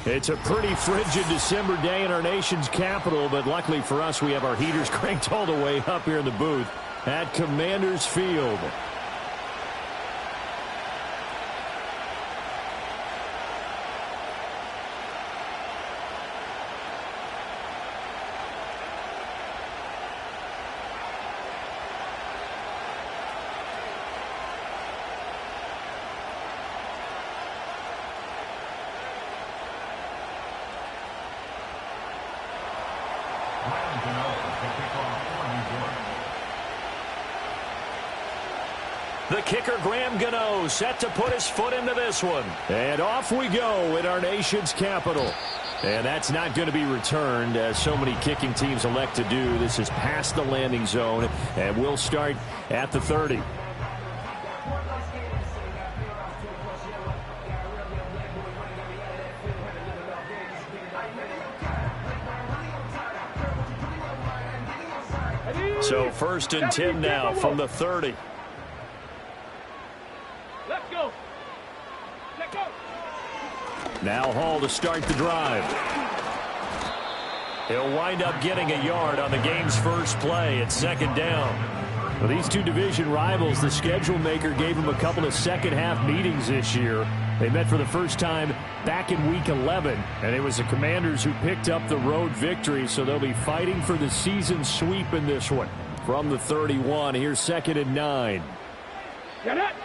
It's a pretty frigid December day in our nation's capital, but luckily for us, we have our heaters cranked all the way up here in the booth at Commanders Field. The kicker, Graham Gano, set to put his foot into this one. And off we go in our nation's capital. And that's not going to be returned, as so many kicking teams elect to do. This is past the landing zone, and we'll start at the 30. So 1st and 10 now from the 30. Now Hall to start the drive. He'll wind up getting a yard on the game's first play at 2nd down. Well, these two division rivals, the schedule maker gave them a couple of second-half meetings this year. They met for the first time back in Week 11, and it was the Commanders who picked up the road victory, so they'll be fighting for the season sweep in this one. From the 31, here's 2nd and 9. Get it!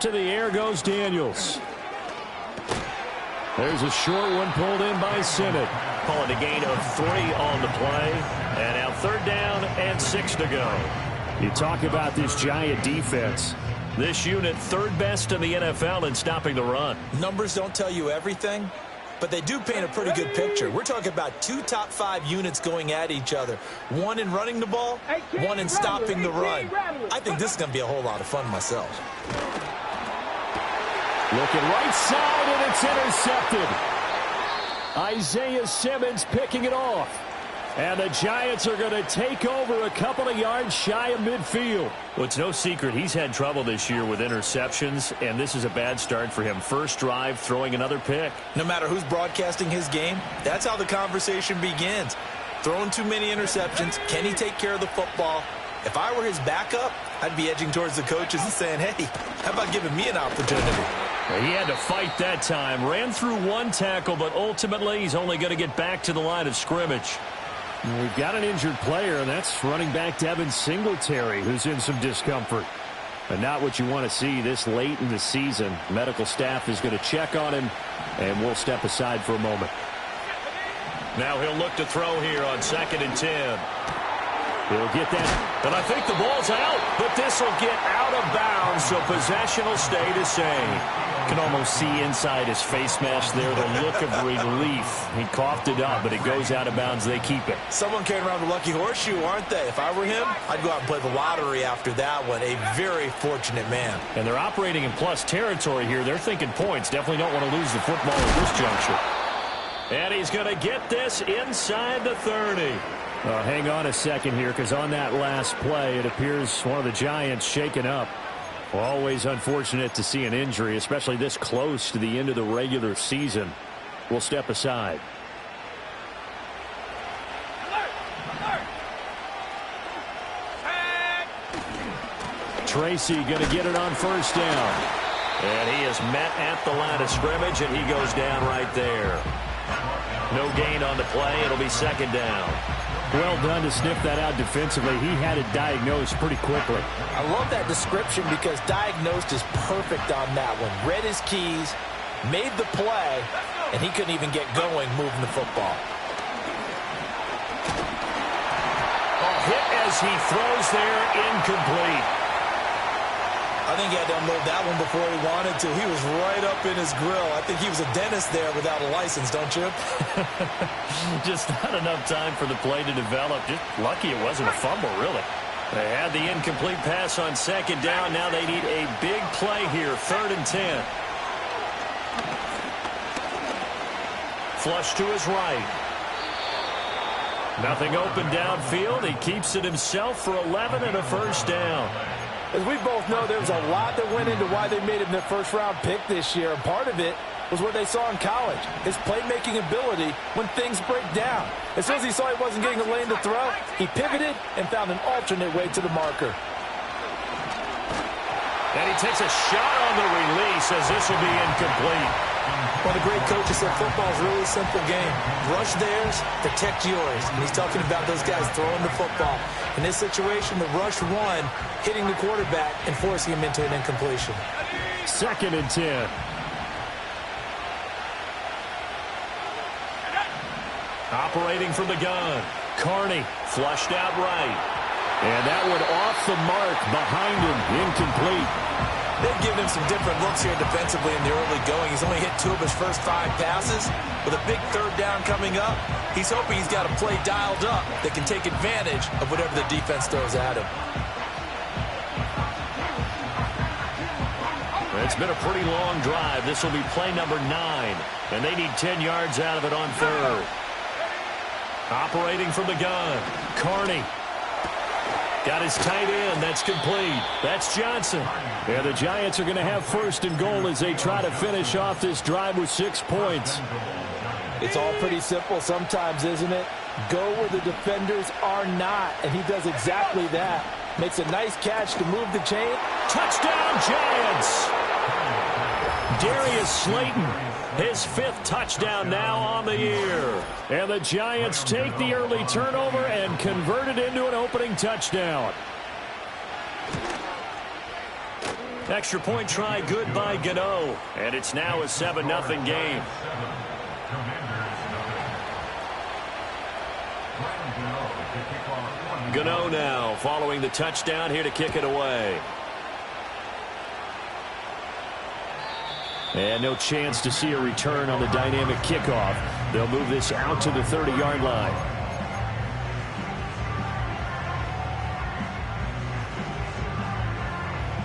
To the air goes Daniels. There's a short one pulled in by Sinnott. Calling a gain of 3 on the play. And now 3rd down and 6 to go. You talk about this Giant defense. This unit 3rd best in the NFL in stopping the run. Numbers don't tell you everything, but they do paint a pretty good picture. We're talking about 2 top 5 units going at each other. One in running the ball, one in stopping the run. I think this is going to be a whole lot of fun myself. Looking right side, and it's intercepted. Isaiah Simmons picking it off. And the Giants are going to take over a couple of yards shy of midfield. Well, it's no secret he's had trouble this year with interceptions, and this is a bad start for him. First drive, throwing another pick. No matter who's broadcasting his game, that's how the conversation begins. Throwing too many interceptions, can he take care of the football? If I were his backup, I'd be edging towards the coaches and saying, hey, how about giving me an opportunity? Well, he had to fight that time. Ran through one tackle, but ultimately he's only going to get back to the line of scrimmage. And we've got an injured player, and that's running back Devin Singletary, who's in some discomfort. But not what you want to see this late in the season. Medical staff is going to check on him, and we'll step aside for a moment. Now he'll look to throw here on 2nd and 10. He'll get that, and I think the ball's out, but this will get out of bounds, so possession will stay the same. Can almost see inside his face mask there the look of relief. He coughed it up, but it goes out of bounds. They keep it. Someone carrying around the lucky horseshoe, aren't they? If I were him, I'd go out and play the lottery after that one. A very fortunate man. And they're operating in plus territory here. They're thinking points. Definitely don't want to lose the football at this juncture. And he's going to get this inside the 30. Hang on a second here, because on that last play, it appears one of the Giants shaken up. Always unfortunate to see an injury, especially this close to the end of the regular season. We'll step aside. Tracy going to get it on 1st down. And he is met at the line of scrimmage, and he goes down right there. No gain on the play. It'll be 2nd down. Well done to sniff that out defensively. He had it diagnosed pretty quickly. I love that description because diagnosed is perfect on that one. Read his keys, made the play, and he couldn't even get going moving the football. Hit as he throws there, incomplete. I think he had to unload that one before he wanted to. He was right up in his grill. I think he was a dentist there without a license, don't you? Just not enough time for the play to develop. Just lucky it wasn't a fumble, really. They had the incomplete pass on 2nd down. Now they need a big play here, 3rd and 10. Flush to his right. Nothing open downfield. He keeps it himself for 11 and a 1st down. As we both know, there was a lot that went into why they made him their first-round pick this year, and part of it was what they saw in college, his playmaking ability when things break down. As soon as he saw he wasn't getting a lane to throw, he pivoted and found an alternate way to the marker. And he takes a shot on the release as this will be incomplete. One of the great coaches said football is a really simple game. Rush theirs, protect yours. And he's talking about those guys throwing the football. In this situation, the rush one, hitting the quarterback and forcing him into an incompletion. 2nd and 10. Operating from the gun. Carney flushed out right. And that one off the mark behind him, incomplete. They've given him some different looks here defensively in the early going. He's only hit 2 of his first 5 passes. With a big 3rd down coming up, he's hoping he's got a play dialed up that can take advantage of whatever the defense throws at him. It's been a pretty long drive. This will be play number 9. And they need 10 yards out of it on 3rd. Operating from the gun. Carney. Got his tight end. That's complete. That's Johnson. And the Giants are going to have 1st and goal as they try to finish off this drive with 6 points. It's all pretty simple sometimes, isn't it? Go where the defenders are not, and he does exactly that. Makes a nice catch to move the chain. Touchdown, Giants! Darius Slayton, his 5th touchdown now on the year. And the Giants take the early turnover and convert it into an opening touchdown. Extra point try good by Gano. And it's now a 7-0 game. Gano now following the touchdown here to kick it away. And no chance to see a return on the dynamic kickoff. They'll move this out to the 30-yard line.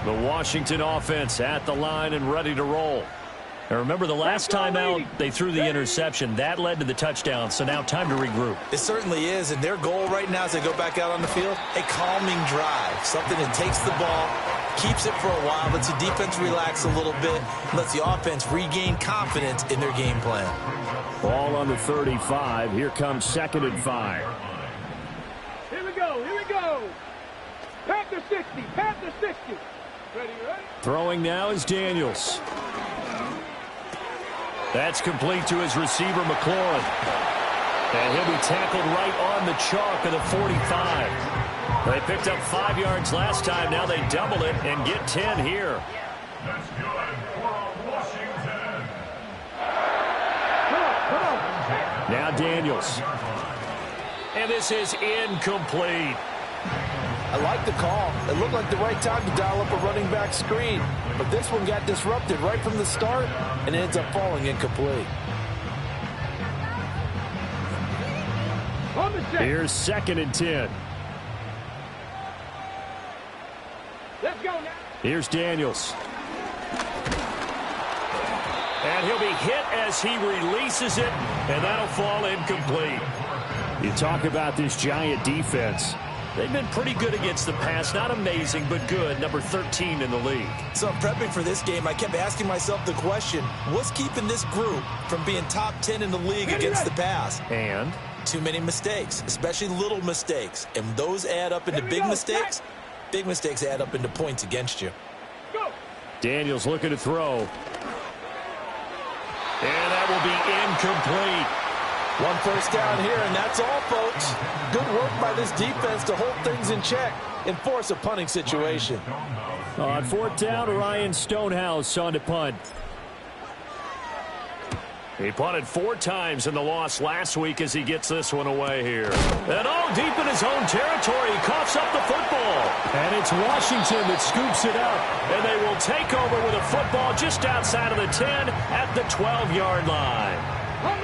The Washington offense at the line and ready to roll. And remember, the last time out, they threw the interception. That led to the touchdown, so now time to regroup. It certainly is, and their goal right now as they go back out on the field, a calming drive. Something that takes the ball, keeps it for a while, lets the defense relax a little bit, lets the offense regain confidence in their game plan. Ball on the 35. Here comes 2nd and 5. Here we go, here we go. Panther 60, Panther 60. Ready, ready? Throwing now is Daniels. That's complete to his receiver, McLaurin. And he'll be tackled right on the chalk of the 45. They picked up 5 yards last time. Now they double it and get 10 here. That's good for Washington. Come on. Now Daniels. And this is incomplete. I like the call. It looked like the right time to dial up a running back screen. But this one got disrupted right from the start and ends up falling incomplete. Here's 2nd and 10. Let's go now. Here's Daniels. And he'll be hit as he releases it, and that'll fall incomplete. You talk about this Giant defense. They've been pretty good against the pass. Not amazing, but good. Number 13 in the league. So prepping for this game, I kept asking myself the question, what's keeping this group from being top 10 in the league against the pass? And? Too many mistakes, especially little mistakes. And those add up into big mistakes. Big mistakes add up into points against you. Go. Daniels looking to throw. And that will be incomplete. 1 first down here, and that's all, folks. Good work by this defense to hold things in check and force a punting situation. On 4th down, Ryan Stonehouse on to punt. He punted 4 times in the loss last week as he gets this one away here. And deep in his own territory, he coughs up the football. And it's Washington that scoops it up. And they will take over with a football just outside of the 10 at the 12-yard line.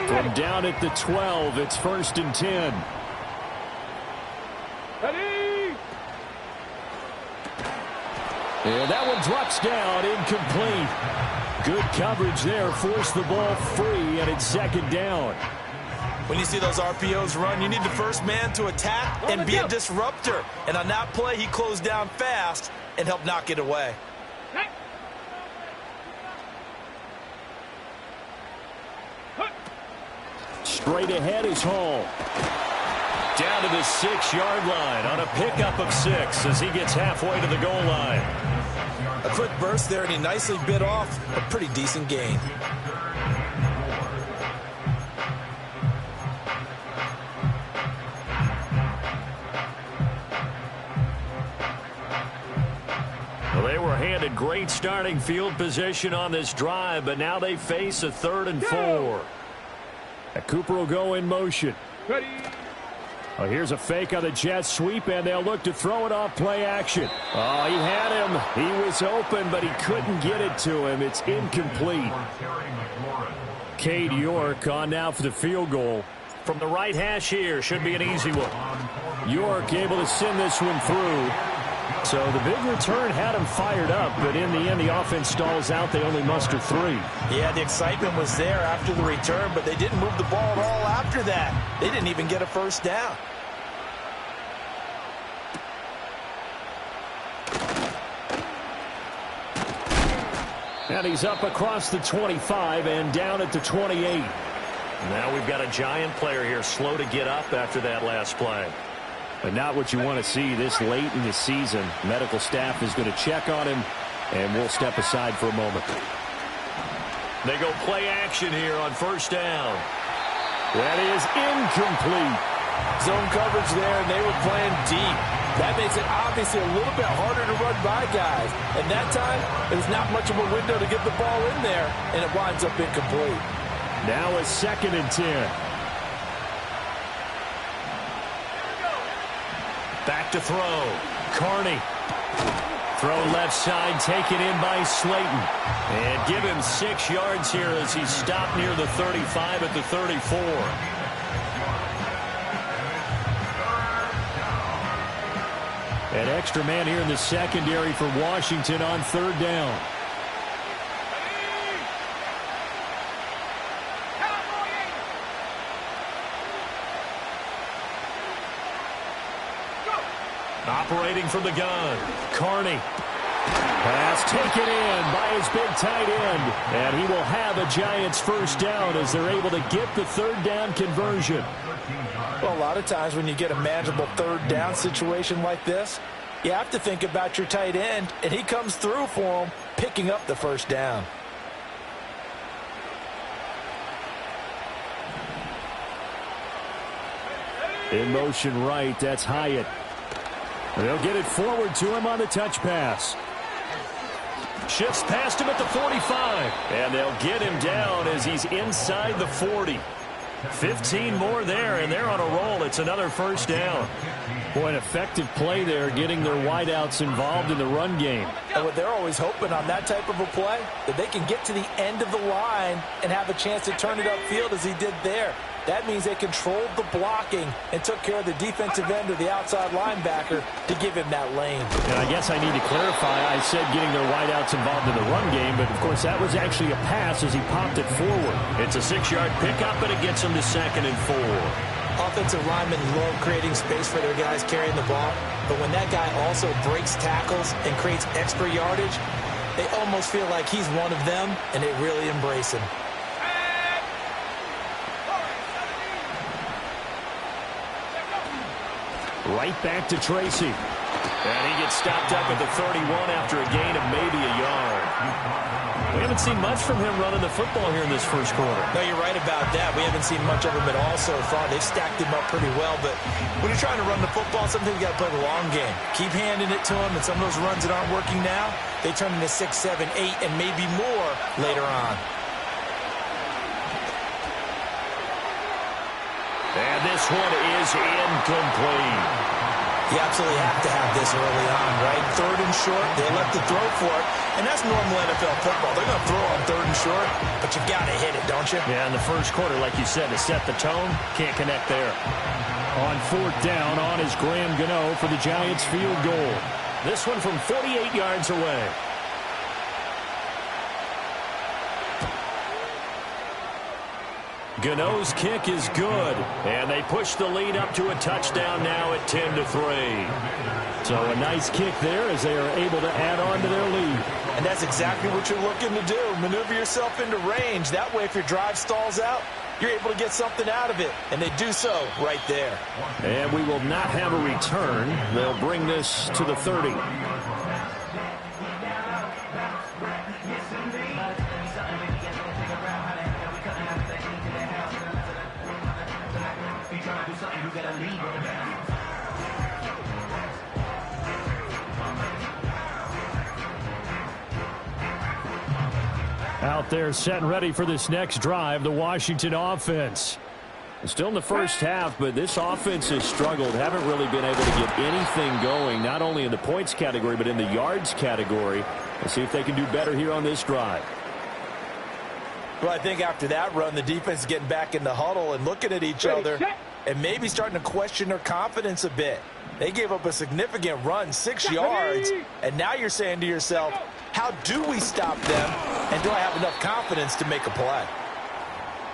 From down at the 12, it's 1st and 10. Ready? And that one drops down, incomplete. Good coverage there, forced the ball free, and it's 2nd down. When you see those RPOs run, you need the first man to attack and be a disruptor. And on that play, he closed down fast and helped knock it away. Straight ahead is Hall. Down to the 6-yard line on a pickup of 6 as he gets halfway to the goal line. A quick burst there, and he nicely bit off a pretty decent gain. Well, they were handed great starting field position on this drive, but now they face a 3rd and 4. Cooper will go in motion. Ready. Oh, here's a fake on the jet sweep, and they'll look to throw it off play action. Oh, he had him. He was open, but he couldn't get it to him. It's incomplete. Cade York on now for the field goal. From the right hash here, should be an easy one. York able to send this one through. So the big return had him fired up, but in the end, the offense stalls out. They only muster 3. Yeah, the excitement was there after the return, but they didn't move the ball at all after that. They didn't even get a first down. And he's up across the 25 and down at the 28. Now we've got a giant player here, slow to get up after that last play. But not what you want to see this late in the season. Medical staff is going to check on him, and we'll step aside for a moment. They go play action here on first down. That is incomplete. Zone coverage there, and they were playing deep. That makes it obviously a little bit harder to run by guys. And that time, there's not much of a window to get the ball in there, and it winds up incomplete. Now a 2nd and 10. Back to throw. Carney. Throw left side, taken in by Slayton. And give him 6 yards here as he stopped near the 35 at the 34. An extra man here in the secondary for Washington on 3rd down. Operating from the gun, Carney. Pass taken in by his big tight end. And he will have a Giants first down as they're able to get the 3rd down conversion. Well, a lot of times when you get a manageable 3rd down situation like this, you have to think about your tight end, and he comes through for him, picking up the first down. In motion right, that's Hyatt. They'll get it forward to him on the touch pass. Shifts past him at the 45. And they'll get him down as he's inside the 40. 15 more there, and they're on a roll. It's another first down. Boy, an effective play there, getting their wideouts involved in the run game. And what they're always hoping on that type of a play, that they can get to the end of the line and have a chance to turn it upfield as he did there. That means they controlled the blocking and took care of the defensive end of the outside linebacker to give him that lane. And I guess I need to clarify, I said getting their wideouts involved in the run game, but of course that was actually a pass as he popped it forward. It's a 6-yard pickup, but it gets him to 2nd and 4. Offensive linemen love creating space for their guys carrying the ball, but when that guy also breaks tackles and creates extra yardage, they almost feel like he's one of them, and they really embrace him. Right back to Tracy. And he gets stopped up at the 31 after a gain of maybe a yard. We haven't seen much from him running the football here in this first quarter. No, you're right about that. We haven't seen much of him at all so far. They've stacked him up pretty well, but when you're trying to run the football, sometimes you got to play the long game. Keep handing it to him, and some of those runs that aren't working now, they turn into 6, 7, 8, and maybe more later on. And this one is incomplete. You absolutely have to have this early on, right? 3rd and short, they elect to throw for it, and that's normal NFL football. They're going to throw on 3rd and short, but you've got to hit it, don't you? Yeah, in the first quarter, like you said, to set the tone, can't connect there. On 4th down, on is Graham Gano for the Giants field goal. This one from 48 yards away. Gano's kick is good, and they push the lead up to a touchdown now at 10-3. So a nice kick there as they are able to add on to their lead. And that's exactly what you're looking to do. Maneuver yourself into range. That way, if your drive stalls out, you're able to get something out of it. And they do so right there. And we will not have a return. They'll bring this to the 30. Out there set and ready for this next drive, the Washington offense. Still in the first half, but this offense has struggled. Haven't really been able to get anything going, not only in the points category, but in the yards category. Let's see if they can do better here on this drive. Well, I think after that run, the defense is getting back in the huddle and looking at each other and maybe starting to question their confidence a bit. They gave up a significant run, 6 yards, and now you're saying to yourself, how do we stop them, and do I have enough confidence to make a play?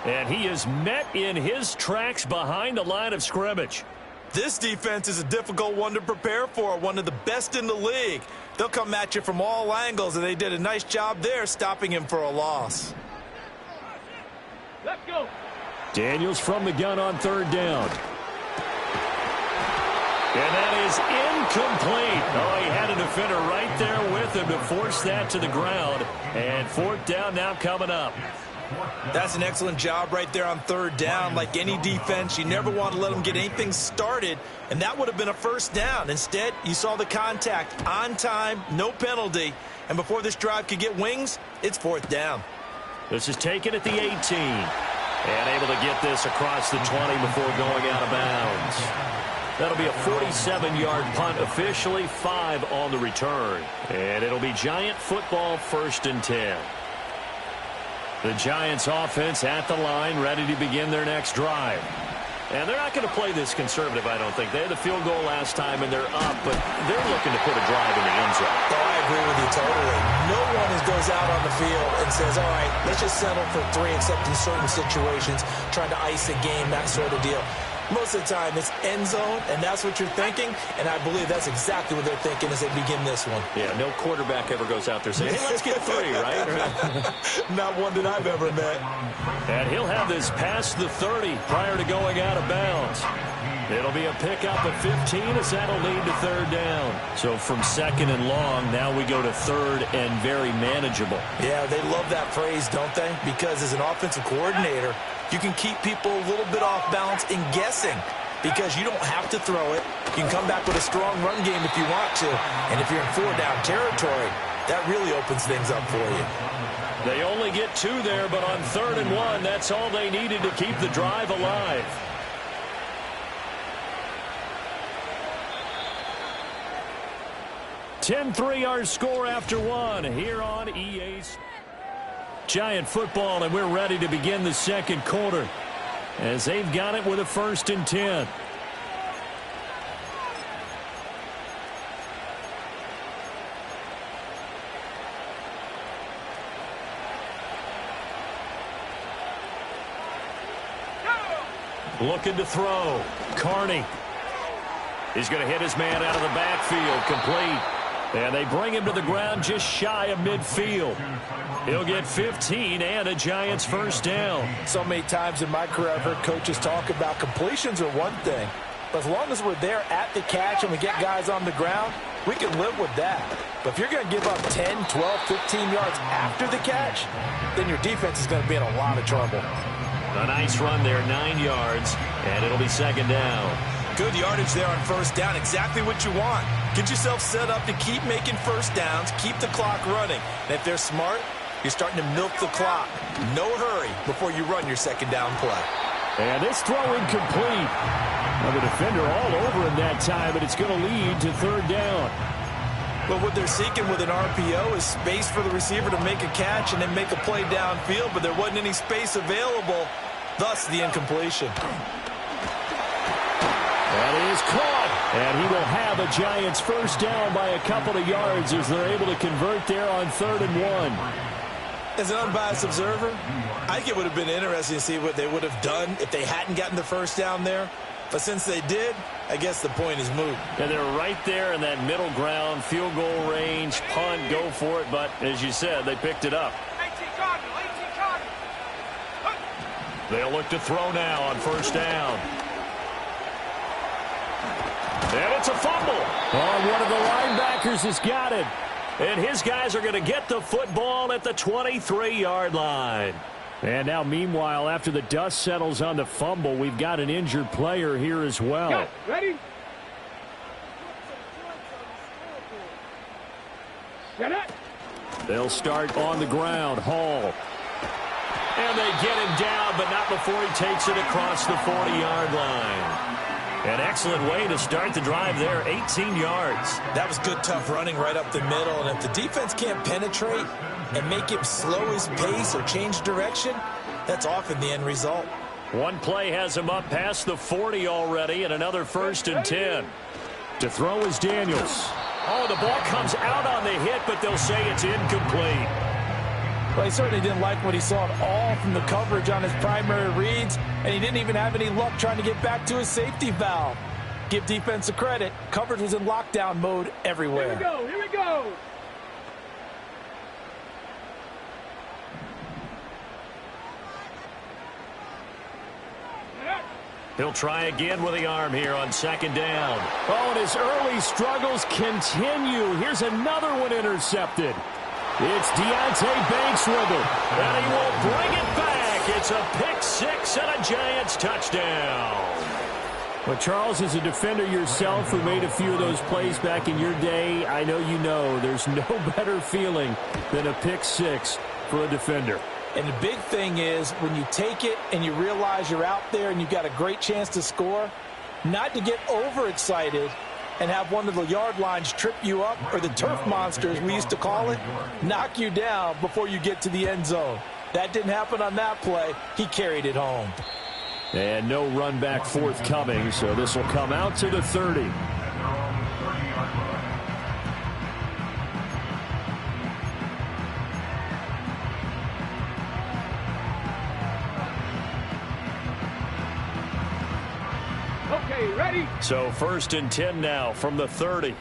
And he is met in his tracks behind the line of scrimmage. This defense is a difficult one to prepare for, one of the best in the league. They'll come at you from all angles, and they did a nice job there stopping him for a loss. Let's go. Daniels from the gun on third down. And that is incomplete. Oh, he had a defender right there with him to force that to the ground. And fourth down now coming up. That's an excellent job right there on third down. Like any defense, you never want to let them get anything started, and that would have been a first down. Instead, you saw the contact on time, no penalty, and before this drive could get wings, it's fourth down. This is taken at the 18. And able to get this across the 20 before going out of bounds. That'll be a 47-yard punt officially, 5 on the return. And it'll be Giant football, 1st and 10. The Giants offense at the line, ready to begin their next drive. And they're not going to play this conservative, I don't think. They had the field goal last time, and they're up, but they're looking to put a drive in the end zone. Oh, I agree with you totally. No one goes out on the field and says, all right, let's just settle for 3, except in certain situations, trying to ice a game, that sort of deal. Most of the time, it's end zone, and that's what you're thinking, and I believe that's exactly what they're thinking as they begin this one. Yeah, no quarterback ever goes out there saying, hey, let's get 3, right? Not one that I've ever met. And he'll have this past the 30 prior to going out of bounds. It'll be a pickup at 15 as that'll lead to third down. So from 2nd and long, now we go to 3rd and very manageable. Yeah, they love that phrase, don't they? Because as an offensive coordinator, you can keep people a little bit off balance in guessing because you don't have to throw it. You can come back with a strong run game if you want to. And if you're in 4-down territory, that really opens things up for you. They only get 2 there, but on 3rd and 1, that's all they needed to keep the drive alive. (10-3) our score after 1 here on EA's Giant football, and we're ready to begin the second quarter as they've got it with a 1st and 10. Looking to throw. Carney. He's going to hit his man out of the backfield. Complete. And they bring him to the ground just shy of midfield. He'll get 15 and a Giants 1st down. So many times in my career I've heard coaches talk about completions are one thing. But as long as we're there at the catch and we get guys on the ground, we can live with that. But if you're going to give up 10, 12, 15 yards after the catch, then your defense is going to be in a lot of trouble. A nice run there, 9 yards, and it'll be 2nd down. Good yardage there on 1st down, exactly what you want. Get yourself set up to keep making 1st downs, keep the clock running. And if they're smart, you're starting to milk the clock. No hurry before you run your 2nd down play. And this throw incomplete. Now the defender all over him that time, but it's going to lead to 3rd down. But what they're seeking with an RPO is space for the receiver to make a catch and then make a play downfield, but there wasn't any space available, thus the incompletion. That is caught, and he will have a Giants 1st down by a couple of yards as they're able to convert there on 3rd and 1. As an unbiased observer, I think it would have been interesting to see what they would have done if they hadn't gotten the first down there. But since they did, I guess the point is moot. And they're right there in that middle ground, field goal range, punt, go for it. But as you said, they picked it up. They'll look to throw now on first down. And it's a fumble. Oh, one of the linebackers has got it. And his guys are going to get the football at the 23-yard line. And now, meanwhile, after the dust settles on the fumble, we've got an injured player here as well. Go. Ready? Set up. They'll start on the ground. Hall. And they get him down, but not before he takes it across the 40-yard line. An excellent way to start the drive there, 18 yards. That was good, tough running right up the middle. And if the defense can't penetrate and make him slow his pace or change direction, that's often the end result. One play has him up past the 40 already, and another 1st and 10. To throw is Daniels. Oh, the ball comes out on the hit, but they'll say it's incomplete. Well, he certainly didn't like what he saw at all from the coverage on his primary reads, and he didn't even have any luck trying to get back to his safety valve. Give defense a credit. Coverage was in lockdown mode everywhere. Here we go. Here we go. He'll try again with the arm here on 2nd down. Oh, and his early struggles continue. Here's another one intercepted. It's Deonte Banks with it, and he will bring it back. It's a pick 6 and a Giants touchdown. Well, Charles, as a defender yourself who made a few of those plays back in your day, I know you know there's no better feeling than a pick 6 for a defender. And the big thing is when you take it and you realize you're out there and you've got a great chance to score, not to get overexcited and have one of the yard lines trip you up, or the turf monsters we used to call it, knock you down before you get to the end zone. That didn't happen on that play. He carried it home. And no run back forthcoming, so this will come out to the 30. Okay, ready? So 1st and 10 now from the 30.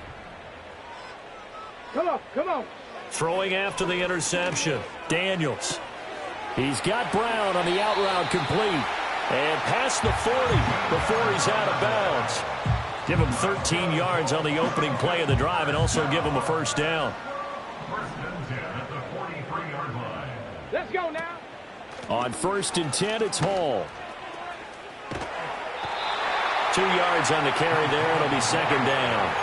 Come on, come on. Throwing after the interception, Daniels. He's got Brown on the out route complete. And past the 40 before he's out of bounds. Give him 13 yards on the opening play of the drive and also give him a 1st down. 1st and 10 at the 43-yard line. Let's go now. On 1st and 10, it's Hall. 2 yards on the carry there. It'll be 2nd down.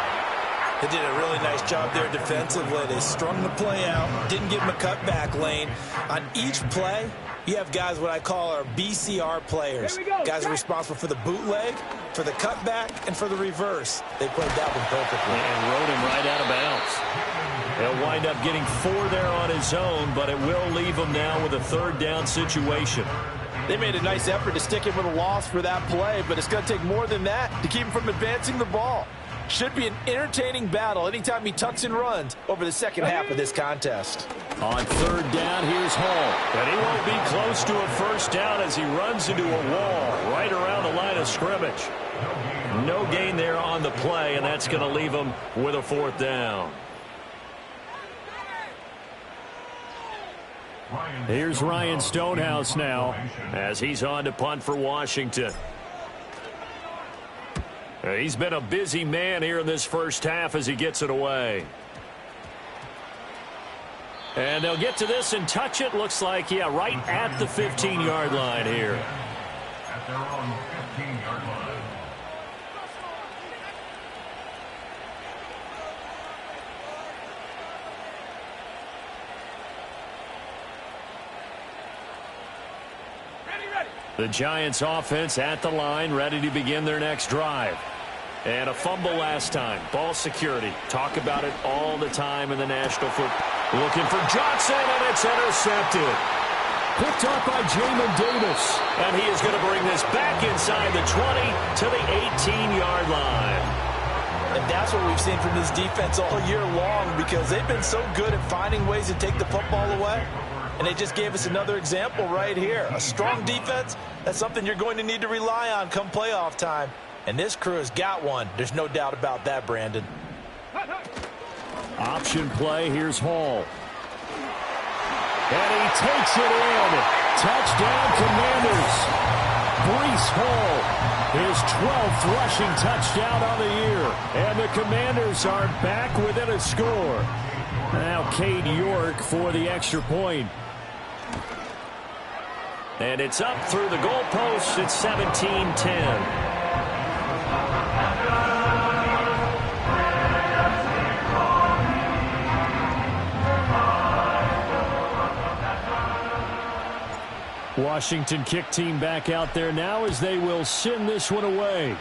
They did a really nice job there defensively. They strung the play out, didn't give him a cutback lane. On each play, you have guys what I call our BCR players. Guys are responsible for the bootleg, for the cutback, and for the reverse. They played that one perfectly. And rode him right out of bounds. He'll wind up getting 4 there on his own, but it will leave him now with a 3rd down situation. They made a nice effort to stick him with a loss for that play, but it's going to take more than that to keep him from advancing the ball. Should be an entertaining battle anytime he tucks and runs over the second half of this contest. On 3rd down, here's Hall. And he won't be close to a 1st down as he runs into a wall right around the line of scrimmage. No gain there on the play, and that's going to leave him with a 4th down. Here's Ryan Stonehouse now as he's on to punt for Washington. He's been a busy man here in this 1st half as he gets it away. And they'll get to this and touch it. Looks like, yeah, right at the 15-yard line here. At their own 15-yard line. The Giants offense at the line, ready to begin their next drive. And a fumble last time. Ball security. Talk about it all the time in the National Football. Looking for Johnson, and it's intercepted. Picked up by Jamin Davis. And he is going to bring this back inside the 20 to the 18-yard line. And that's what we've seen from this defense all year long, because they've been so good at finding ways to take the football away. And they just gave us another example right here. A strong defense, that's something you're going to need to rely on come playoff time. And this crew has got one. There's no doubt about that, Brandon. Option play. Here's Hall. And he takes it in. Touchdown, Commanders. Breece Hall, his 12th rushing touchdown on the year. And the Commanders are back within a score. Now Cade York for the extra point. And it's up through the goalposts. It's 17-10. Washington kick team back out there now as they will send this one away.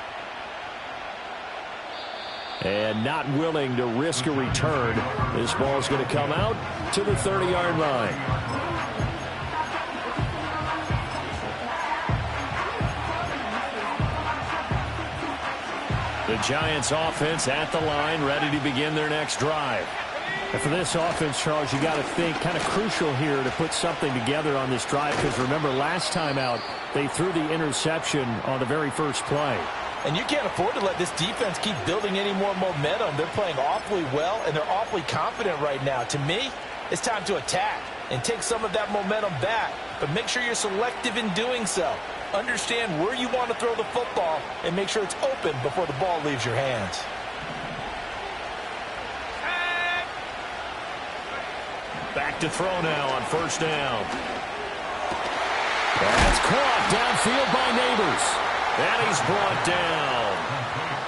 And not willing to risk a return. This ball is going to come out to the 30-yard line. The Giants offense at the line, ready to begin their next drive. And for this offense, Charles, you got to think kind of crucial here to put something together on this drive, because remember last time out they threw the interception on the very first play. And you can't afford to let this defense keep building any more momentum. They're playing awfully well, and they're awfully confident right now. To me, it's time to attack and take some of that momentum back, but make sure you're selective in doing so. Understand where you want to throw the football and make sure it's open before the ball leaves your hands. Back to throw now on first down. That's caught downfield by Neighbors. And he's brought down.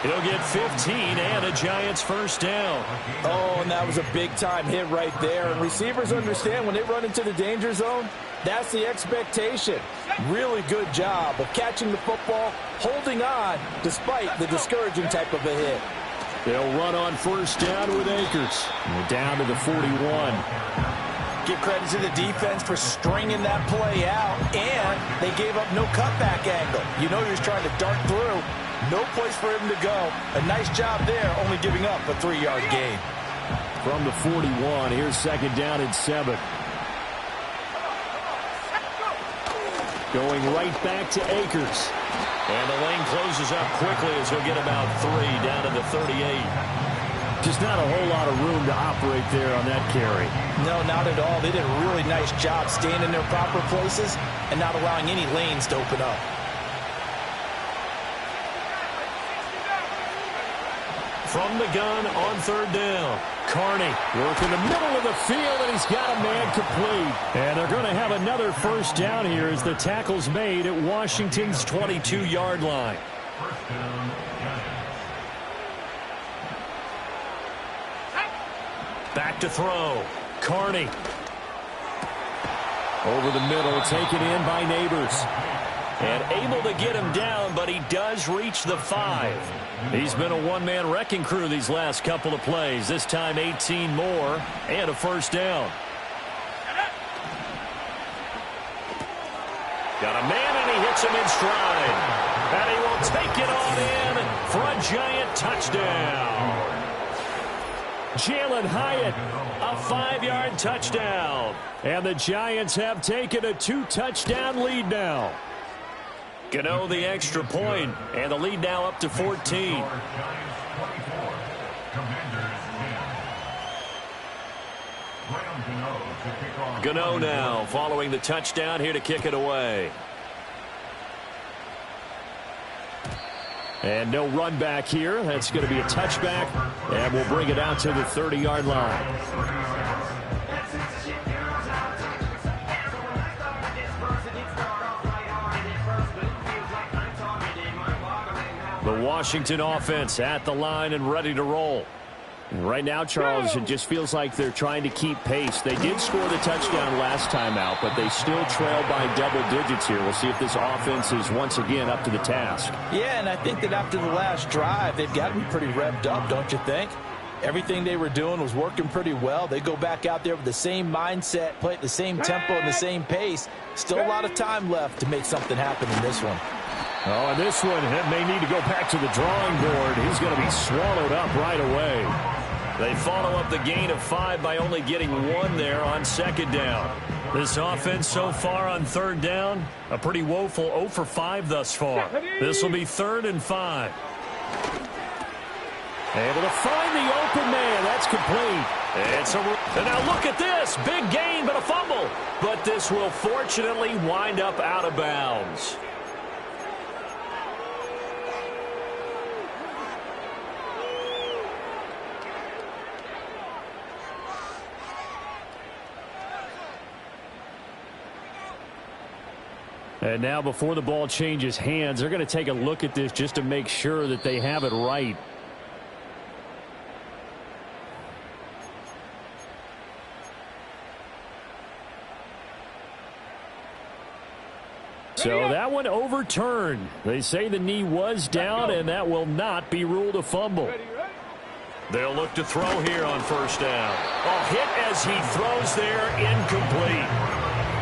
He'll get 15 and a Giants first down. Oh, and that was a big-time hit right there. And receivers understand when they run into the danger zone, that's the expectation. Really good job of catching the football, holding on, despite the discouraging type of a hit. They'll run on first down with Akers. And down to the 41. Give credit to the defense for stringing that play out, and they gave up no cutback angle. You know he was trying to dart through. No place for him to go. A nice job there, only giving up a 3-yard gain. From the 41, here's second down and 7. Going right back to Akers. And the lane closes up quickly as he'll get about 3 down to the 38. Just not a whole lot of room to operate there on that carry. No, not at all. They did a really nice job staying in their proper places and not allowing any lanes to open up. From the gun on third down. Carney working the middle of the field, and he's got a man complete. And they're going to have another first down here as the tackle's made at Washington's 22-yard line. First down, Back to throw. Carney. Over the middle, taken in by Neighbors. And able to get him down, but he does reach the 5. He's been a one-man wrecking crew these last couple of plays. This time 18 more and a first down. Got a man, and he hits him in stride. And he will take it on in for a Giant touchdown. Jalen Hyatt, a 5-yard touchdown. And the Giants have taken a 2-touchdown lead now. Gano the extra point, and the lead now up to 14. Gano now following the touchdown here to kick it away. And no run back here. That's going to be a touchback, and we'll bring it out to the 30-yard line. The Washington offense at the line and ready to roll. And right now, Charles, it just feels like they're trying to keep pace. They did score the touchdown last time out, but they still trail by double digits here. We'll see if this offense is once again up to the task. Yeah, and I think that after the last drive, they've got to be pretty revved up, don't you think? Everything they were doing was working pretty well. They go back out there with the same mindset, play at the same tempo and the same pace. Still a lot of time left to make something happen in this one. Oh, and this one may need to go back to the drawing board. He's going to be swallowed up right away. They follow up the gain of 5 by only getting 1 there on second down. This offense so far on third down, a pretty woeful 0 for 5 thus far. This will be 3rd and 5. Able to find the open man. That's complete. And now look at this. Big gain, but a fumble. But this will fortunately wind up out of bounds. And now before the ball changes hands, they're going to take a look at this just to make sure that they have it right. So that one overturned. They say the knee was down, and that will not be ruled a fumble. They'll look to throw here on first down. A hit as he throws there, incomplete.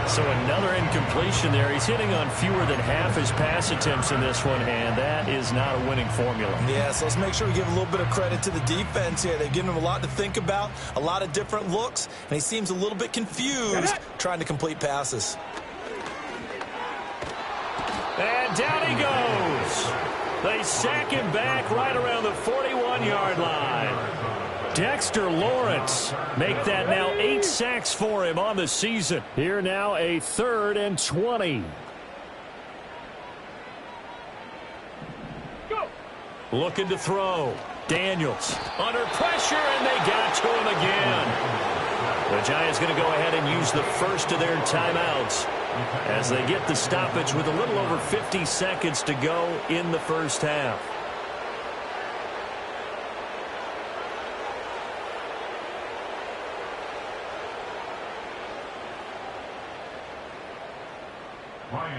So another incompletion there. He's hitting on fewer than half his pass attempts in this one, and that is not a winning formula. Yeah, so let's make sure we give a little bit of credit to the defense here. They've given him a lot to think about, a lot of different looks, and he seems a little bit confused trying to complete passes. And down he goes. They sack him back right around the 41-yard line. Dexter Lawrence make that now 8 sacks for him on the season. Here now a 3rd and 20. Looking to throw. Daniels under pressure, and they got to him again. The Giants going to go ahead and use the first of their timeouts as they get the stoppage with a little over 50 seconds to go in the first half.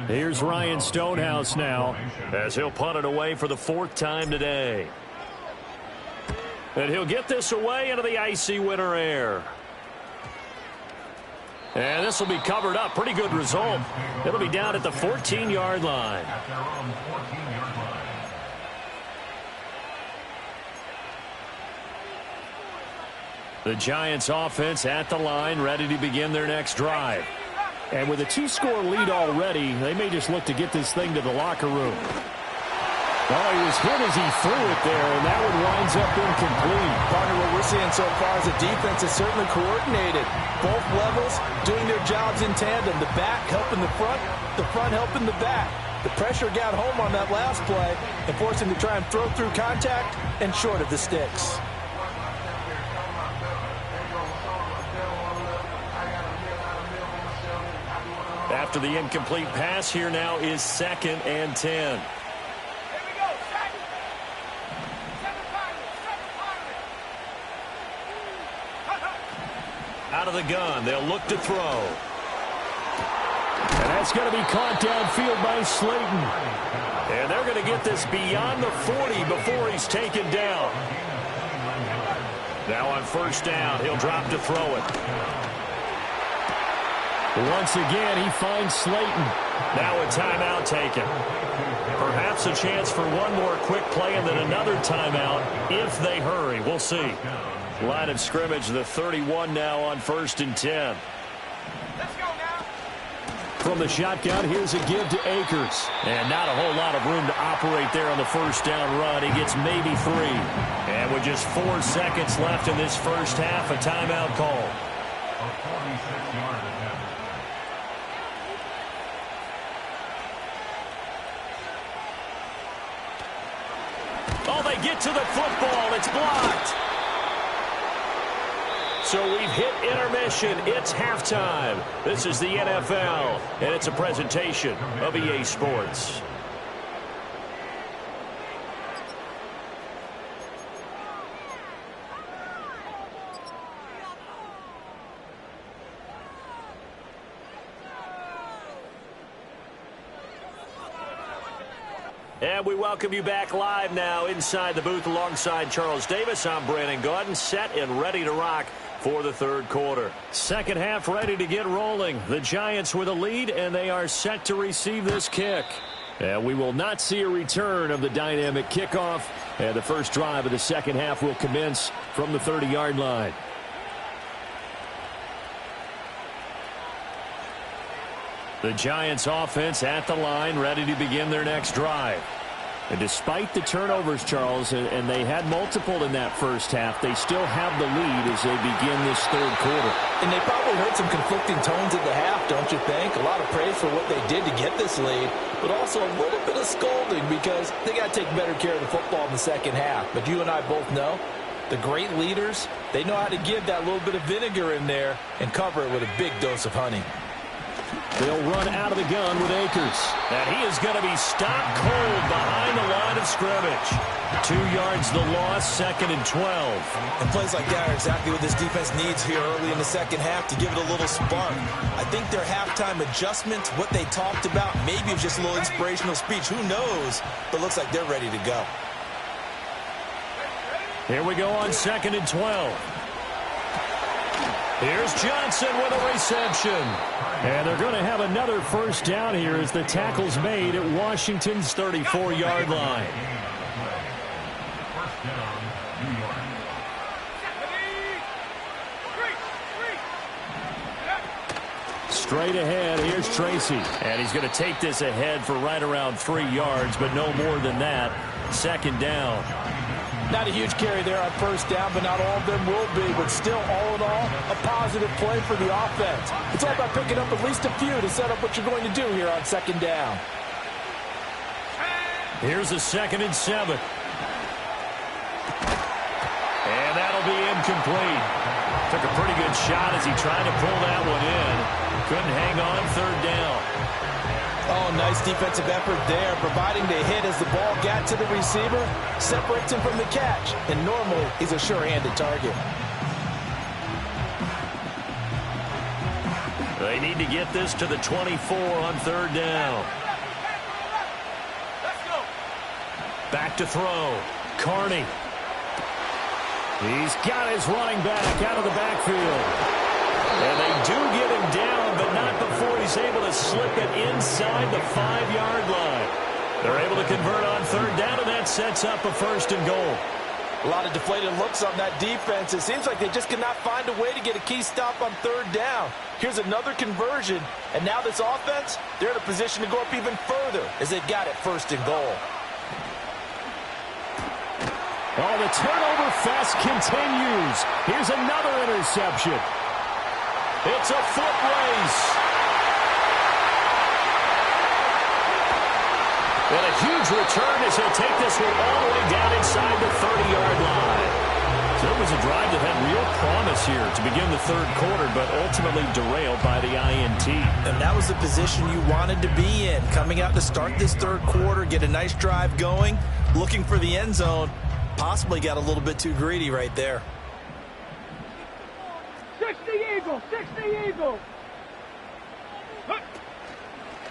Here's Ryan Stonehouse now as he'll punt it away for the 4th time today. And he'll get this away into the icy winter air. And this will be covered up. Pretty good result. It'll be down at the 14-yard line. The Giants offense at the line, ready to begin their next drive. And with a 2-score lead already, they may just look to get this thing to the locker room. Oh, he was hit as he threw it there, and that one winds up incomplete. Partner, what we're seeing so far is the defense is certainly coordinated. Both levels doing their jobs in tandem. The back helping the front helping the back. The pressure got home on that last play and forced him to try and throw through contact and short of the sticks. After the incomplete pass, here now is 2nd and 10. Out of the gun, they'll look to throw. And that's going to be caught downfield by Slayton. And they're going to get this beyond the 40 before he's taken down. Now on first down, he'll drop to throw it. Once again, he finds Slayton. Now a timeout taken. Perhaps a chance for one more quick play and then another timeout if they hurry. We'll see. Line of scrimmage, the 31 now on 1st and 10. Let's go now. From the shotgun, here's a give to Akers. And not a whole lot of room to operate there on the first down run. He gets maybe 3. And with just 4 seconds left in this first half, a timeout call. A 46-yard attempt. Oh, they get to the football. It's blocked. So we've hit intermission. It's halftime. This is the NFL, and it's a presentation of EA Sports. And we welcome you back live now inside the booth alongside Charles Davis. I'm Brandon Gaudin, set and ready to rock for the 3rd quarter. Second half ready to get rolling. The Giants with a lead, and they are set to receive this kick. And we will not see a return of the dynamic kickoff And the first drive of the second half will commence from the 30-yard line. The Giants offense at the line, ready to begin their next drive. And despite the turnovers, Charles, and they had multiple in that first half, they still have the lead as they begin this third quarter. And they probably heard some conflicting tones at the half, don't you think? A lot of praise for what they did to get this lead, but also a little bit of scolding because they got to take better care of the football in the second half. But you and I both know the great leaders, they know how to give that little bit of vinegar in there and cover it with a big dose of honey. They'll run out of the gun with Akers. And he is going to be stopped cold behind the line of scrimmage. 2 yards the loss, 2nd and 12. And plays like that are exactly what this defense needs here early in the second half to give it a little spark. I think their halftime adjustments, what they talked about, maybe it was just a little inspirational speech. Who knows? But looks like they're ready to go. Here we go on 2nd and 12. Here's Johnson with a reception. And they're going to have another first down here as the tackle's made at Washington's 34-yard line. First down, New York. Straight ahead, here's Tracy. And he's going to take this ahead for right around 3 yards, but no more than that. 2nd down. Not a huge carry there on first down, but not all of them will be. But still, all in all, a positive play for the offense. It's all about picking up at least a few to set up what you're going to do here on 2nd down. Here's a 2nd and 7. And that'll be incomplete. Took a pretty good shot as he tried to pull that one in. Couldn't hang on 3rd down. Oh, nice defensive effort there, providing the hit as the ball got to the receiver, separates him from the catch, and normally he's a sure-handed target. They need to get this to the 24 on 3rd down. Back to throw. Carney. He's got his running back out of the backfield. And they do get him down, but not before he's able to slip it inside the 5-yard line. They're able to convert on 3rd down, and that sets up a 1st and goal. A lot of deflated looks on that defense. It seems like they just cannot find a way to get a key stop on 3rd down. Here's another conversion, and now this offense, they're in a position to go up even further as they've got it 1st and goal. Oh, the turnover fest continues. Here's another interception. It's a foot race. And a huge return as he'll take this one all the way down inside the 30-yard line. So it was a drive that had real promise here to begin the third quarter, but ultimately derailed by the INT. And that was the position you wanted to be in. Coming out to start this third quarter, get a nice drive going, looking for the end zone. Possibly got a little bit too greedy right there. 60 Eagles, 60 Eagles.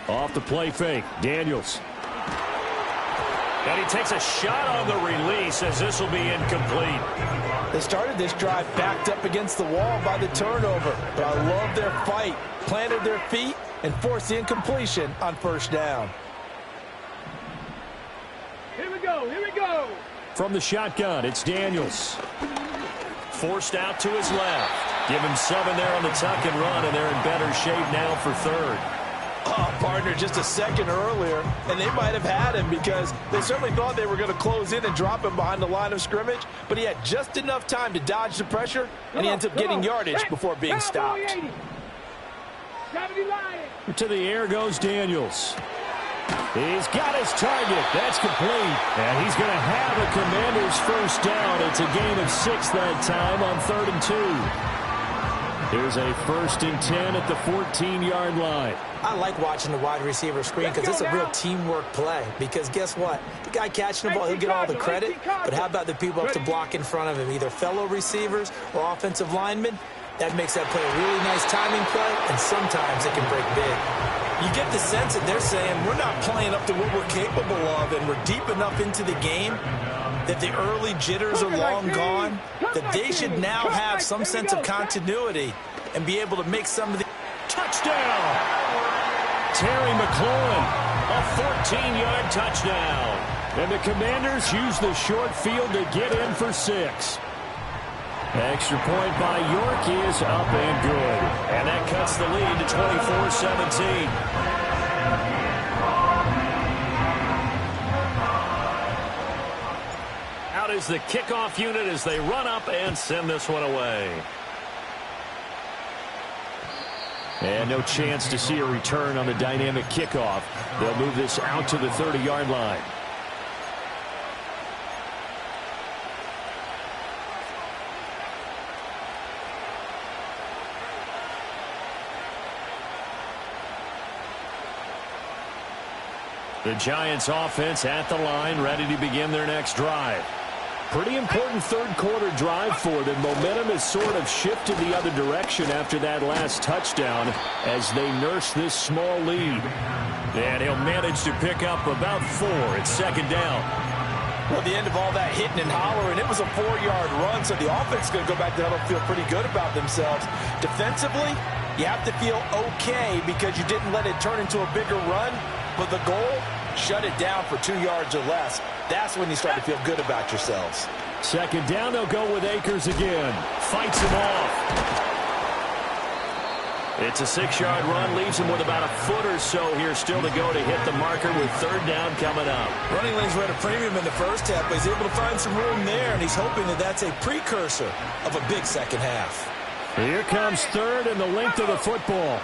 Off the play fake, Daniels. And he takes a shot on the release as this will be incomplete. They started this drive backed up against the wall by the turnover, but I love their fight. Planted their feet and forced the incompletion on 1st down. Here we go, here we go. From the shotgun, it's Daniels. Forced out to his left. Give him 7 there on the tuck and run, and they're in better shape now for 3rd. Oh, partner, just a second earlier, and they might have had him because they certainly thought they were going to close in and drop him behind the line of scrimmage, but he had just enough time to dodge the pressure, and he ends up getting yardage before being stopped. To the air goes Daniels. He's got his target. That's complete. And he's going to have a Commanders 1st down. It's a gain of 6 that time on 3rd and 2. Here's a 1st and 10 at the 14-yard line. I like watching the wide receiver screen because it's a real teamwork play. Because guess what? The guy catching the ball, he'll get all the credit. But how about the people up to block in front of him, either fellow receivers or offensive linemen? That makes that play a really nice timing play, and sometimes it can break big. You get the sense that they're saying we're not playing up to what we're capable of, and we're deep enough into the game that the early jitters are long gone, that they should now have some sense of continuity and be able to make some of the... Touchdown! Terry McLaurin, a 14-yard touchdown. And the Commanders use the short field to get in for 6. Extra point by York is up and good. And that cuts the lead to 24-17. Out is the kickoff unit as they run up and send this one away. And no chance to see a return on the dynamic kickoff. They'll move this out to the 30-yard line. The Giants offense at the line, ready to begin their next drive. Pretty important third-quarter drive for them. Momentum has sort of shifted the other direction after that last touchdown as they nurse this small lead. And he'll manage to pick up about 4. It's second down. Well, the end of all that hitting and hollering, it was a 4-yard run, so the offense is going to go back to huddle, feel pretty good about themselves. Defensively, you have to feel okay because you didn't let it turn into a bigger run, but the goal, shut it down for 2 yards or less. That's when you start to feel good about yourselves. Second down, they'll go with Akers again. Fights him off. It's a 6-yard run, leaves him with about a foot or so here still to go to hit the marker with third down coming up. Running lanes were at a premium in the first half, but he's able to find some room there, and he's hoping that that's a precursor of a big second half. Here comes third and the length of the football.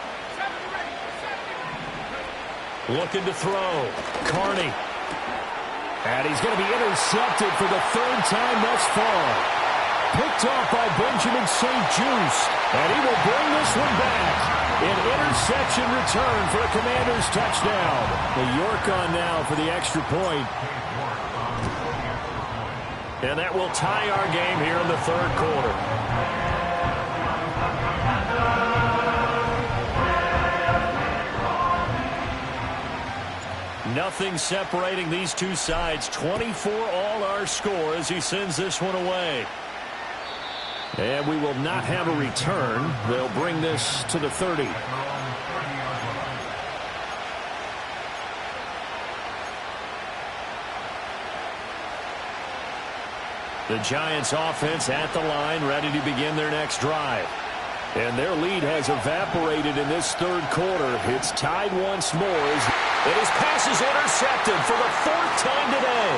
Looking to throw. Carney. And he's going to be intercepted for the third time thus far. Picked off by Benjamin St. Juste. And he will bring this one back. An interception return for a Commanders touchdown. The York on now for the extra point. And that will tie our game here in the third quarter. Nothing separating these two sides. 24 all our score as he sends this one away. And we will not have a return. They'll bring this to the 30. The Giants offense at the line, ready to begin their next drive. And their lead has evaporated in this third quarter. It's tied once more. And his pass is intercepted for the 4th time today.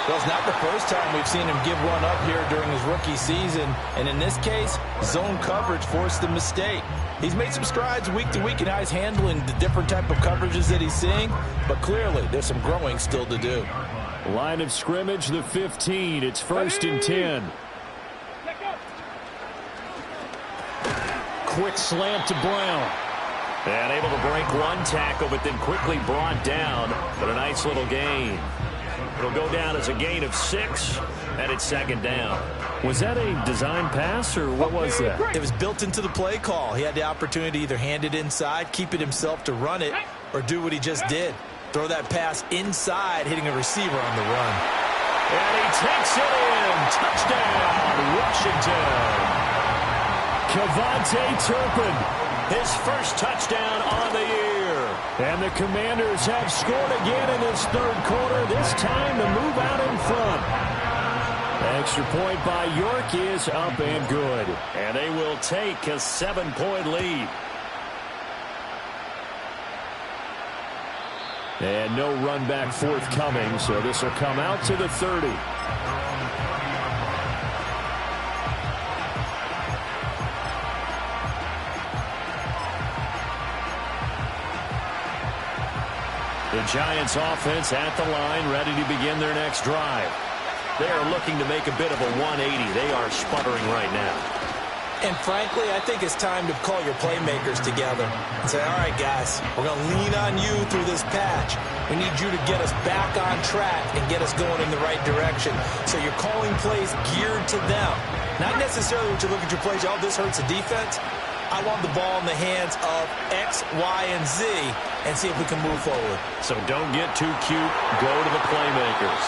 Well, it's not the first time we've seen him give one up here during his rookie season. And in this case, zone coverage forced the mistake. He's made some strides week to week in how he's handling the different type of coverages that he's seeing. But clearly, there's some growing still to do. Line of scrimmage, the 15. It's 1st and 10. Quick slant to Brown. And able to break one tackle, but then quickly brought down. But a nice little gain. It'll go down as a gain of 6, and it's second down. Was that a design pass, or what was that? It was built into the play call. He had the opportunity to either hand it inside, keep it himself to run it, or do what he just did. Throw that pass inside, hitting a receiver on the run. And he takes it in. Touchdown, Washington. Kevontae Turpin. His first touchdown on the year. And the Commanders have scored again in this third quarter, this time to move out in front. Extra point by York is up and good. And they will take a 7-point lead. And no run back forthcoming, so this will come out to the 30. The Giants offense at the line, ready to begin their next drive. They are looking to make a bit of a 180. They are sputtering right now. And frankly, I think it's time to call your playmakers together and say, all right, guys, we're going to lean on you through this patch. We need you to get us back on track and get us going in the right direction. So you're calling plays geared to them. Not necessarily when you look at your plays, oh, this hurts the defense. I want the ball in the hands of X, Y, and Z and see if we can move forward. So don't get too cute. Go to the playmakers.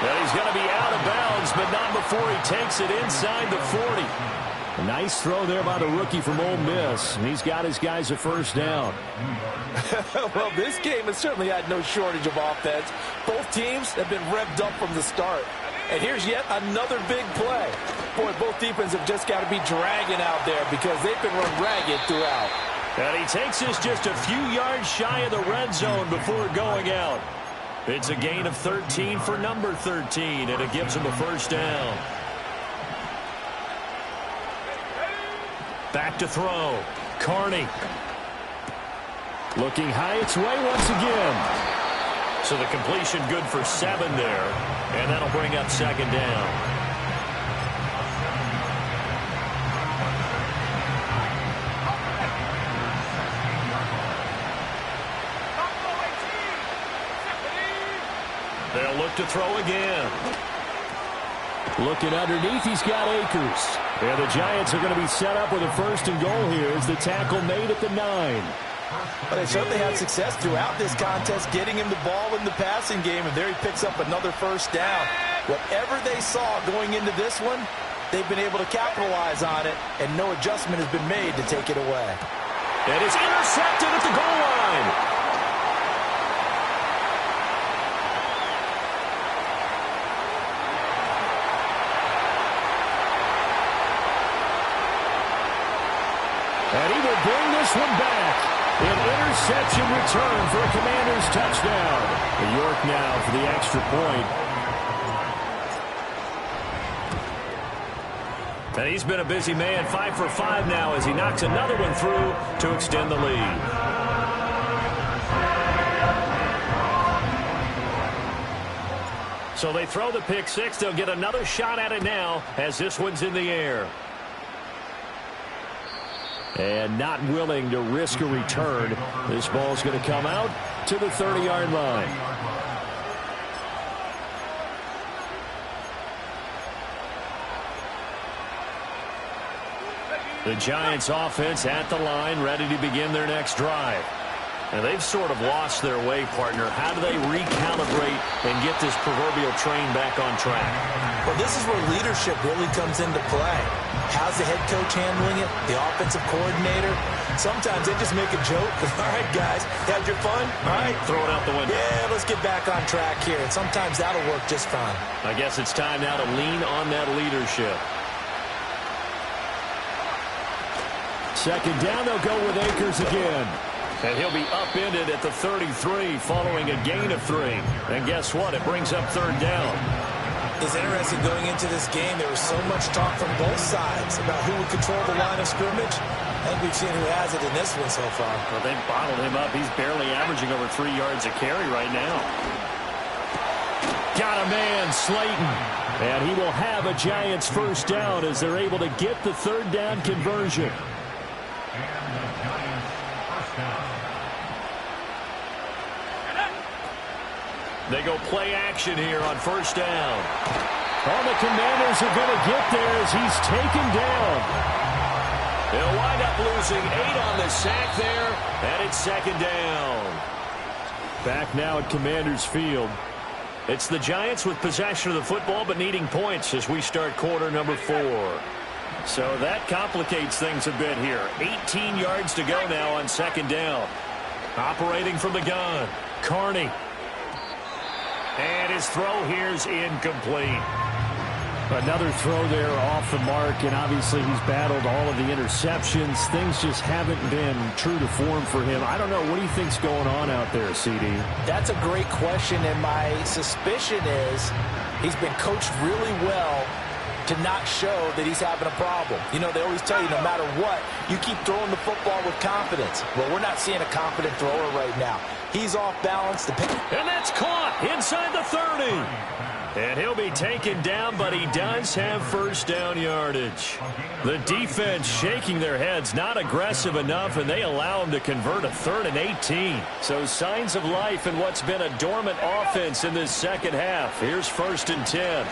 Well, he's going to be out of bounds, but not before he takes it inside the 40. A nice throw there by the rookie from Ole Miss. And he's got his guys a first down. Well, this game has certainly had no shortage of offense. Both teams have been revved up from the start. And here's yet another big play. Boy, both defenses have just got to be dragging out there because they've been run ragged throughout. And he takes us just a few yards shy of the red zone before going out. It's a gain of 13 for number 13, and it gives him a first down. Back to throw. Carney. Looking high its way once again. So the completion good for 7 there. And that'll bring up second down. They'll look to throw again. Looking underneath, he's got Akers. And the Giants are going to be set up with a first and goal here as the tackle made at the 9. But they certainly had success throughout this contest, getting him the ball in the passing game, and there he picks up another first down. Whatever they saw going into this one, they've been able to capitalize on it, and no adjustment has been made to take it away. And it's intercepted at the goal line. And he will bring this one back. An interception return for a Commanders touchdown. York now for the extra point. And he's been a busy man, 5 for 5 now as he knocks another one through to extend the lead. So they throw the pick 6. They'll get another shot at it now as this one's in the air. And not willing to risk a return. This ball's going to come out to the 30-yard line. The Giants offense at the line, ready to begin their next drive. And they've sort of lost their way, partner. How do they recalibrate and get this proverbial train back on track? Well, this is where leadership really comes into play. How's the head coach handling it? The offensive coordinator? Sometimes they just make a joke. All right, guys, had your fun? All right. Throw it out the window. Yeah, let's get back on track here. And sometimes that'll work just fine. I guess it's time now to lean on that leadership. Second down, they'll go with Akers again. And he'll be upended at the 33 following a gain of 3. And guess what? It brings up third down. It's interesting going into this game. There was so much talk from both sides about who would control the line of scrimmage. I think we've seen who has it in this one so far. Well, they've bottled him up. He's barely averaging over 3 yards a carry right now. Got a man, Slayton. And he will have a Giants first down as they're able to get the third down conversion. They go play action here on first down. All the Commanders are going to get there as he's taken down. They'll wind up losing 8 on the sack there, and it's second down. Back now at Commanders Field. It's the Giants with possession of the football but needing points as we start quarter number 4. So that complicates things a bit here. 18 yards to go now on second down. Operating from the gun, Carney. And his throw here's incomplete. Another throw there off the mark, and obviously he's battled all of the interceptions. Things just haven't been true to form for him. I don't know. What do you think's going on out there, CD? That's a great question, and my suspicion is he's been coached really well to not show that he's having a problem. You know, they always tell you no matter what, you keep throwing the football with confidence. Well, we're not seeing a confident thrower right now. He's off balance. And that's caught inside the 30. And he'll be taken down, but he does have first down yardage. The defense shaking their heads, not aggressive enough, and they allow him to convert a 3rd and 18. So signs of life in what's been a dormant offense in this second half. Here's 1st and 10.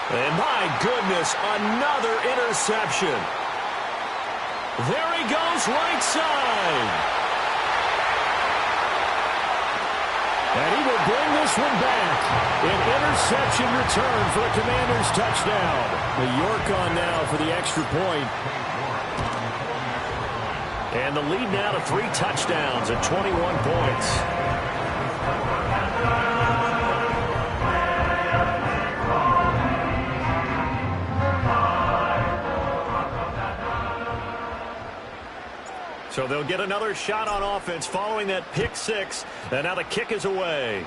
And my goodness, another interception. There he goes right side. And he will bring this one back. An interception return for a Commanders touchdown. The York on now for the extra point. And the lead now to 3 touchdowns at 21 points. So they'll get another shot on offense following that pick 6. And now the kick is away.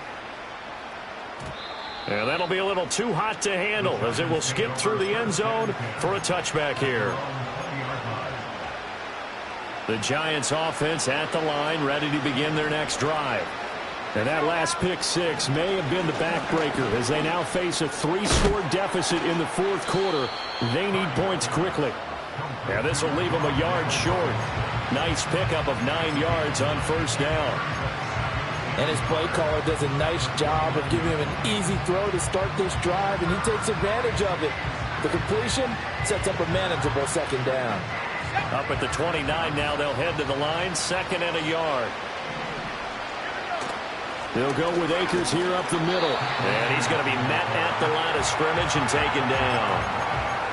And that'll be a little too hot to handle as it will skip through the end zone for a touchback here. The Giants offense at the line, ready to begin their next drive. And that last pick 6 may have been the backbreaker as they now face a 3-score deficit in the fourth quarter. They need points quickly. Yeah, this will leave them a yard short. Nice pickup of 9 yards on first down. And his play caller does a nice job of giving him an easy throw to start this drive, and he takes advantage of it. The completion sets up a manageable second down. Up at the 29 now, they'll head to the line, 2nd and a yard. They'll go with Akers here up the middle. And he's going to be met at the line of scrimmage and taken down.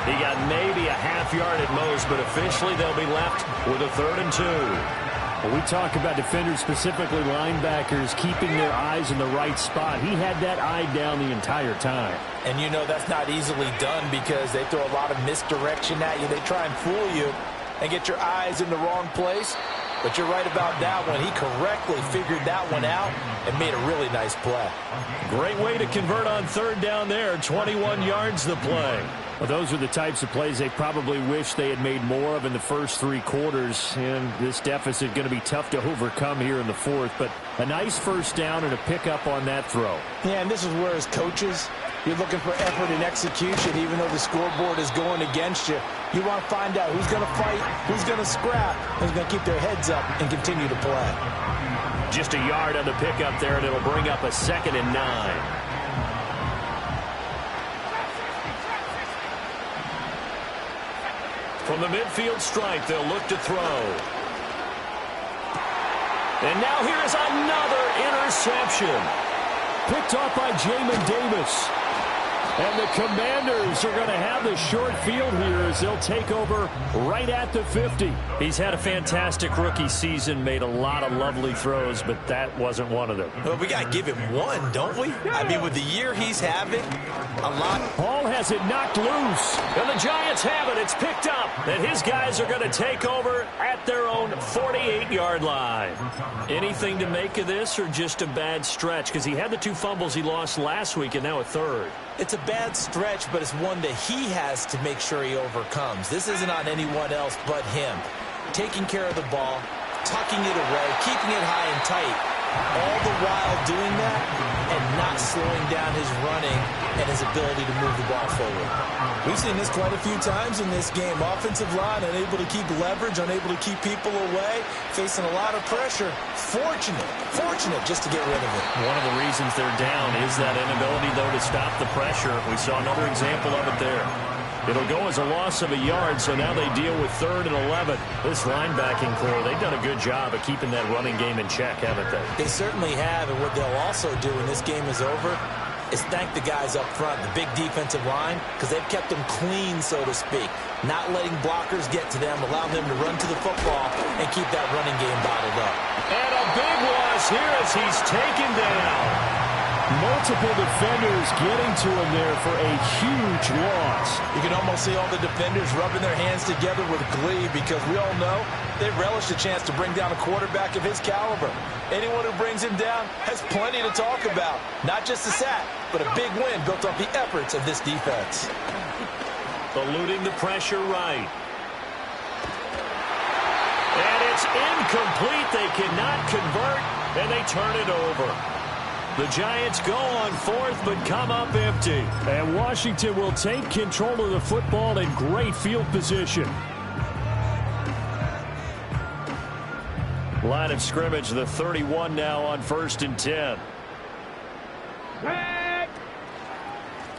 He got maybe a half yard at most, but officially they'll be left with a 3rd and 2. Well, we talk about defenders, specifically linebackers, keeping their eyes in the right spot. He had that eye down the entire time. And you know that's not easily done because they throw a lot of misdirection at you. They try and fool you and get your eyes in the wrong place. But you're right about that one. He correctly figured that one out and made a really nice play. Great way to convert on 3rd down there. 21 yards the play. Well, those are the types of plays they probably wish they had made more of in the first 3 quarters. And this deficit going to be tough to overcome here in the 4th. But a nice first down and a pickup on that throw. Yeah, and this is where as coaches, you're looking for effort and execution, even though the scoreboard is going against you. You want to find out who's going to fight, who's going to scrap, who's going to keep their heads up and continue to play. Just a yard on the pickup there, and it'll bring up a 2nd and 9. From the midfield stripe, they'll look to throw. And now here is another interception. Picked off by Jamin Davis. And the Commanders are going to have the short field here as they'll take over right at the 50. He's had a fantastic rookie season, made a lot of lovely throws, but that wasn't one of them. Well, we got to give him one, don't we? I mean, with the year he's having, a lot. Hall has it knocked loose, and the Giants have it. It's picked up, and his guys are going to take over at their own 48-yard line. Anything to make of this or just a bad stretch? Because he had the 2 fumbles he lost last week and now a 3rd. It's a bad stretch, but it's one that he has to make sure he overcomes. This isn't on anyone else but him. Taking care of the ball, tucking it away, keeping it high and tight, all the while doing that and not slowing down his running and his ability to move the ball forward. We've seen this quite a few times in this game. Offensive line unable to keep leverage, unable to keep people away, facing a lot of pressure. Fortunate just to get rid of it. One of the reasons they're down is that inability, though, to stop the pressure. We saw another example of it there. It'll go as a loss of a yard, so now they deal with 3rd and 11. This linebacking core, they've done a good job of keeping that running game in check, haven't they? They certainly have, and what they'll also do when this game is over is thank the guys up front, the big defensive line, because they've kept them clean, so to speak. Not letting blockers get to them, allowing them to run to the football and keep that running game bottled up. And a big loss here as he's taken down. Multiple defenders getting to him there for a huge loss. You can almost see all the defenders rubbing their hands together with glee because we all know they relish the chance to bring down a quarterback of his caliber. Anyone who brings him down has plenty to talk about. Not just a sack, but a big win built off the efforts of this defense. Eluding the pressure right. And it's incomplete. They cannot convert, and they turn it over. The Giants go on 4th, but come up empty. And Washington will take control of the football in great field position. Line of scrimmage, the 31 now on 1st and 10.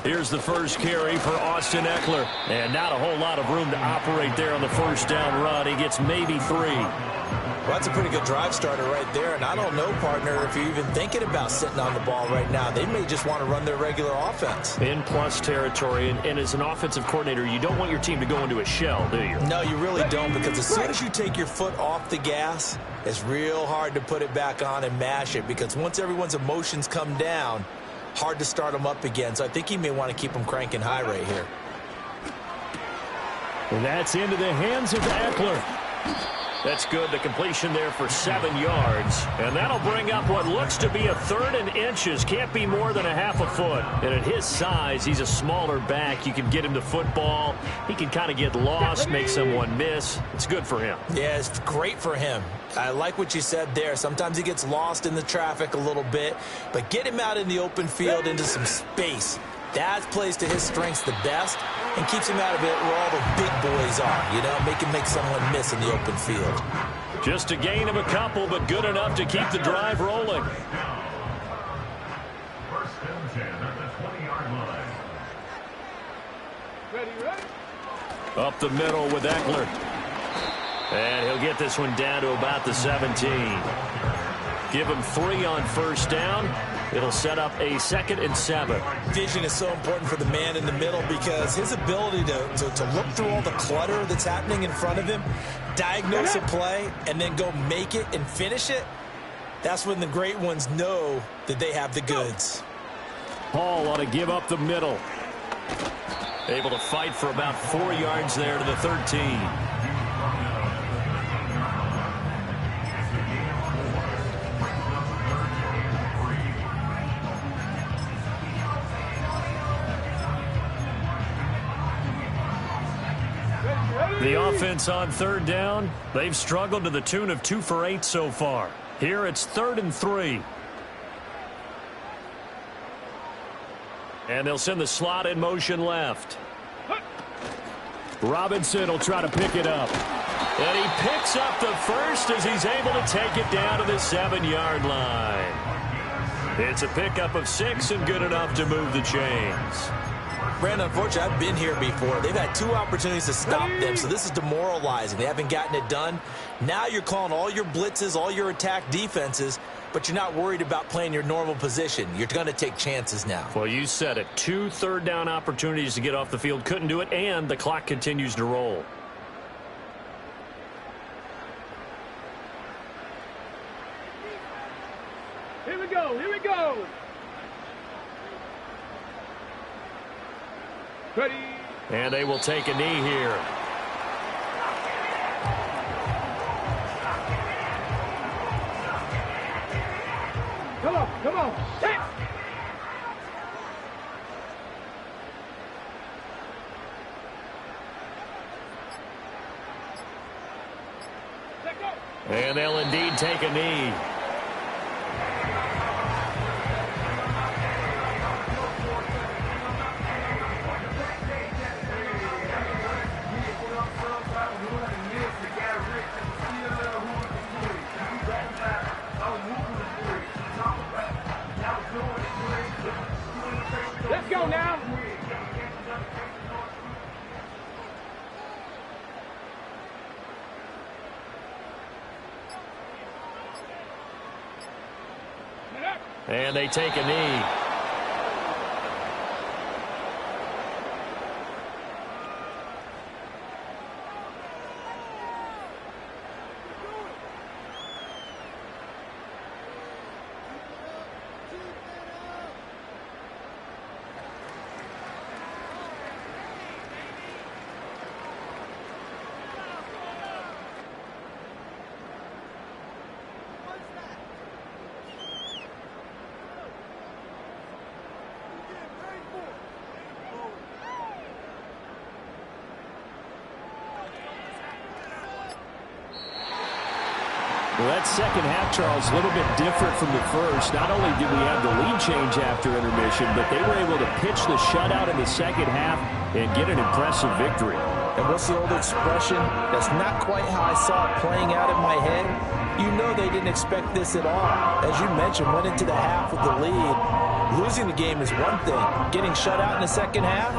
Here's the first carry for Austin Eckler. And not a whole lot of room to operate there on the first down run. He gets maybe 3. Well, that's a pretty good drive starter right there. And I don't know, partner, if you're even thinking about sitting on the ball right now. They may just want to run their regular offense. In plus territory. And as an offensive coordinator, you don't want your team to go into a shell, do you? No, you really don't, because as soon as you take your foot off the gas, it's real hard to put it back on and mash it, because once everyone's emotions come down, hard to start them up again. So I think he may want to keep them cranking high right here. And that's into the hands of Eckler. That's good. The completion there for 7 yards. And that'll bring up what looks to be a 3rd and inches. Can't be more than a half a foot. And at his size, he's a smaller back. You can get him to football. He can kind of get lost, make someone miss. It's good for him. Yeah, it's great for him. I like what you said there. Sometimes he gets lost in the traffic a little bit. But get him out in the open field into some space. That plays to his strengths the best and keeps him out of it where all the big boys are, you know, make someone miss in the open field. Just a gain of a couple, but good enough to keep the drive rolling. First and 10 at the 20-yard line. Ready? Up the middle with Eckler. And he'll get this one down to about the 17. Give him 3 on first down. It'll set up a 2nd and 7. Vision is so important for the man in the middle, because his ability to look through all the clutter that's happening in front of him, diagnose a play, and then go make it and finish it, that's when the great ones know that they have the goods. Hall ought to give up the middle. Able to fight for about 4 yards there to the 13. The offense on 3rd down, they've struggled to the tune of 2 for 8 so far. Here it's 3rd and 3. And they'll send the slot in motion left. Robinson will try to pick it up. And he picks up the first as he's able to take it down to the 7-yard line. It's a pickup of 6 and good enough to move the chains. Brandon, unfortunately, I've been here before. They've had 2 opportunities to stop them, so this is demoralizing. They haven't gotten it done. Now you're calling all your blitzes, all your attack defenses, but you're not worried about playing your normal position. You're going to take chances now. Well, you said it. 2 third-down opportunities to get off the field. Couldn't do it, and the clock continues to roll. Here we go. Ready? And they will take a knee here. Come on. Hit. And they'll indeed take a knee. Let's go now. And they take a knee. Well, that second half, Charles, a little bit different from the first. Not only did we have the lead change after intermission, but they were able to pitch the shutout in the second half and get an impressive victory. And what's the old expression? That's not quite how I saw it playing out in my head. You know they didn't expect this at all. As you mentioned, went into the half with the lead. Losing the game is one thing. Getting shut out in the second half,